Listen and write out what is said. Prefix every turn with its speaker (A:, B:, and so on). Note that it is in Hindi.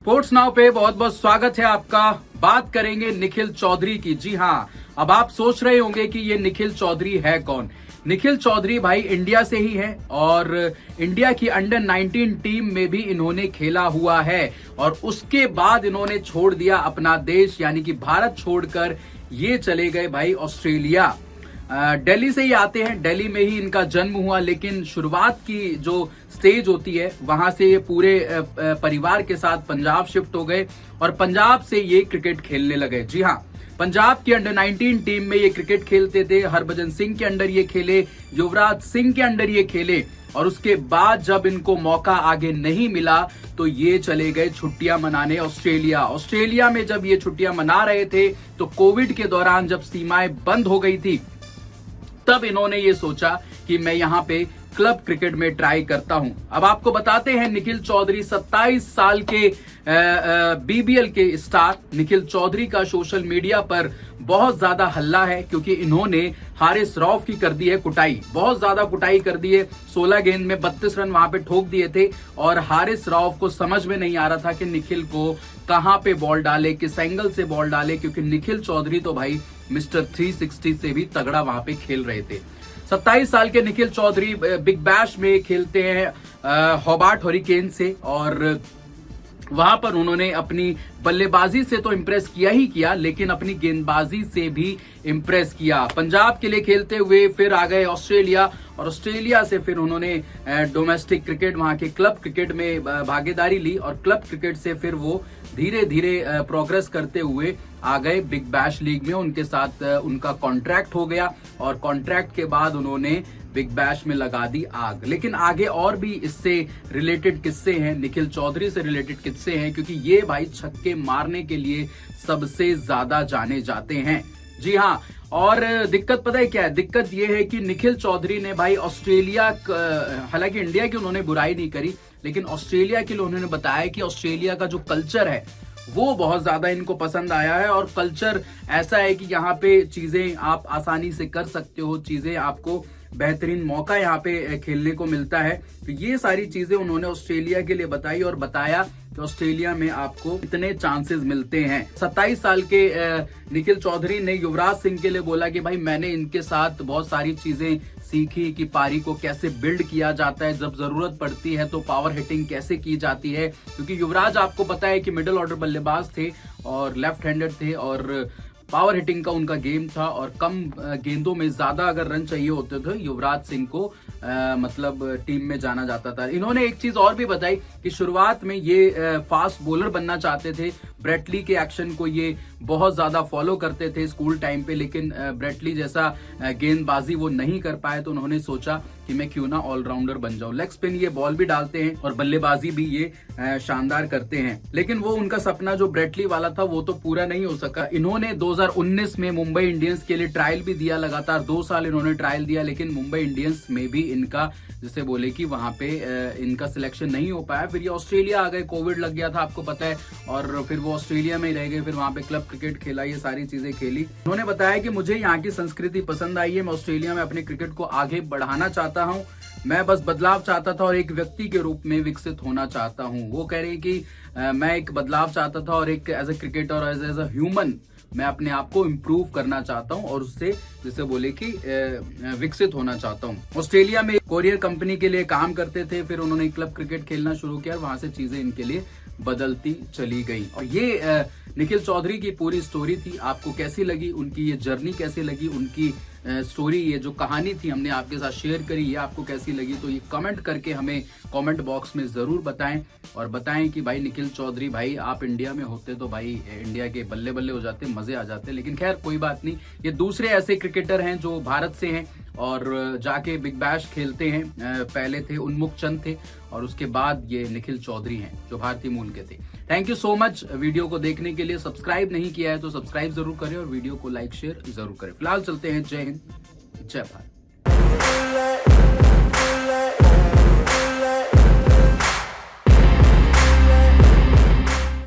A: स्पोर्ट्स नाउ पे बहुत बहुत स्वागत है आपका। बात करेंगे निखिल चौधरी की। जी हाँ, अब आप सोच रहे होंगे कि ये निखिल चौधरी है कौन। निखिल चौधरी भाई इंडिया से ही है और इंडिया की अंडर 19 टीम में भी इन्होंने खेला हुआ है और उसके बाद इन्होंने छोड़ दिया अपना देश यानी कि भारत छोड़कर ये चले गए भाई ऑस्ट्रेलिया। दिल्ली से ही आते हैं, दिल्ली में ही इनका जन्म हुआ, लेकिन शुरुआत की जो स्टेज होती है वहां से ये पूरे परिवार के साथ पंजाब शिफ्ट हो गए और पंजाब से ये क्रिकेट खेलने लगे। जी हाँ, पंजाब की अंडर 19 टीम में ये क्रिकेट खेलते थे। हरभजन सिंह के अंडर ये खेले, युवराज सिंह के अंडर ये खेले और उसके बाद जब इनको मौका आगे नहीं मिला तो ये चले गए छुट्टियां मनाने ऑस्ट्रेलिया। ऑस्ट्रेलिया में जब ये छुट्टियां मना रहे थे तो कोविड के दौरान जब सीमाएं बंद हो गई थी तब इन्होंने ये सोचा कि मैं यहाँ पे क्लब क्रिकेट में ट्राई करता हूं। अब आपको बताते हैं निखिल चौधरी 27 साल के बीबीएल के स्टार निखिल चौधरी का सोशल मीडिया पर बहुत ज्यादा हल्ला है क्योंकि इन्होंने हारिस रऊफ की कर दी है कुटाई, बहुत ज्यादा कुटाई कर दी है। 16 गेंद में 32 रन वहां पे ठोक दिए थे और हारिस रऊफ को समझ में नहीं आ रहा था कि निखिल को कहां पे बॉल डाले, किस एंगल से बॉल डाले, क्योंकि निखिल चौधरी तो भाई मिस्टर 360 से भी तगड़ा वहां पे खेल रहे थे। 27 साल के निखिल चौधरी बिग बैश में खेलते हैं होबार्ट हरिकेन से और वहां पर उन्होंने अपनी बल्लेबाजी से तो इम्प्रेस किया ही किया, लेकिन अपनी गेंदबाजी से भी इम्प्रेस किया। पंजाब के लिए खेलते हुए फिर आ गए ऑस्ट्रेलिया और ऑस्ट्रेलिया से फिर उन्होंने डोमेस्टिक क्रिकेट, वहां के क्लब क्रिकेट में भागीदारी ली और क्लब क्रिकेट से फिर वो धीरे धीरे प्रोग्रेस करते हुए आ गए बिग बैश लीग में। उनके साथ उनका कॉन्ट्रैक्ट हो गया और कॉन्ट्रैक्ट के बाद उन्होंने बिग बैश में लगा दी आग। लेकिन आगे और भी इससे रिलेटेड किस्से हैं, निखिल चौधरी से रिलेटेड किस्से हैं, क्योंकि ये भाई छक्के मारने के लिए सबसे ज्यादा जाने जाते हैं। जी हाँ, और दिक्कत पता है क्या है? दिक्कत ये है कि निखिल चौधरी ने भाई ऑस्ट्रेलिया, हालांकि इंडिया की उन्होंने बुराई नहीं करी, लेकिन ऑस्ट्रेलिया के लिए उन्होंने बताया कि ऑस्ट्रेलिया का जो कल्चर है वो बहुत ज्यादा इनको पसंद आया है और कल्चर ऐसा है कि यहाँ पे चीजें आप आसानी से कर सकते हो, चीजें आपको बेहतरीन मौका यहाँ पे खेलने को मिलता है। तो ये सारी चीजें उन्होंने ऑस्ट्रेलिया के लिए बताई और बताया कि ऑस्ट्रेलिया में आपको इतने चांसेस मिलते हैं। 27 साल के निखिल चौधरी ने युवराज सिंह के लिए बोला कि भाई मैंने इनके साथ बहुत सारी चीजें सीखी कि पारी को कैसे बिल्ड किया जाता है, जब जरूरत पड़ती है तो पावर हिटिंग कैसे की जाती है, क्योंकि युवराज आपको पता है कि मिडिल ऑर्डर बल्लेबाज थे और लेफ्ट हैंडेड थे और पावर हिटिंग का उनका गेम था और कम गेंदों में ज्यादा अगर रन चाहिए होते थे युवराज सिंह को मतलब टीम में जाना जाता था। इन्होंने एक चीज और भी बताई कि शुरुआत में ये फास्ट बॉलर बनना चाहते थे, ब्रेटली के एक्शन को ये बहुत ज्यादा फॉलो करते थे स्कूल टाइम पे, लेकिन ब्रेटली जैसा गेंदबाजी वो नहीं कर पाए तो उन्होंने सोचा कि मैं क्यों ना ऑलराउंडर बन जाऊं। लेग स्पिन ये बॉल भी डालते हैं और बल्लेबाजी भी ये शानदार करते हैं, लेकिन वो उनका सपना जो ब्रेटली वाला था वो तो पूरा नहीं हो सका। इन्होंने 2019 में मुंबई इंडियंस के लिए ट्रायल भी दिया, लगातार 2 साल इन्होंने ट्रायल दिया, लेकिन मुंबई इंडियंस में भी इनका जैसे बोले कि वहां पे इनका सिलेक्शन नहीं हो पाया। फिर ये ऑस्ट्रेलिया आ गए, कोविड लग गया था आपको पता है, और फिर वो ऑस्ट्रेलिया में ही रह गए, फिर वहां पे क्लब क्रिकेट खेला, ये सारी चीजें खेली। उन्होंने बताया कि मुझे यहाँ की संस्कृति पसंद आई है, मैं ऑस्ट्रेलिया में अपने क्रिकेट को आगे बढ़ाना चाहता हूँ, मैं बस बदलाव चाहता था और एक व्यक्ति के रूप में विकसित होना चाहता हूँ। वो कह रहे हैं कि मैं एक बदलाव चाहता था और एक एज ए क्रिकेटर और एज ए ह्यूमन मैं अपने आप को इम्प्रूव करना चाहता हूं और उससे जैसे बोले कि विकसित होना चाहता हूं। ऑस्ट्रेलिया में कोरियर कंपनी के लिए काम करते थे, फिर उन्होंने क्लब क्रिकेट खेलना शुरू किया और वहां से चीजें इनके लिए बदलती चली गई। और ये निखिल चौधरी की पूरी स्टोरी थी। आपको कैसी लगी, उनकी ये जर्नी कैसी लगी, उनकी स्टोरी, ये जो कहानी थी हमने आपके साथ शेयर करी, ये आपको कैसी लगी? तो ये कमेंट करके हमें कमेंट बॉक्स में जरूर बताएं और बताएं कि भाई निखिल चौधरी भाई आप इंडिया में होते तो भाई इंडिया के बल्ले बल्ले हो जाते, मजे आ जाते, लेकिन खैर कोई बात नहीं। ये दूसरे ऐसे क्रिकेटर हैं जो भारत से हैं और जाके बिग बैश खेलते हैं। पहले थे उन्मुख चंद थे और उसके बाद ये निखिल चौधरी हैं जो भारतीय मूल के थे। Thank you so much video को देखने के लिए। सब्सक्राइब नहीं किया है तो सब्सक्राइब जरूर करें और वीडियो को लाइक शेयर जरूर करें। फिलहाल चलते हैं। जय हिंद, जय भारत।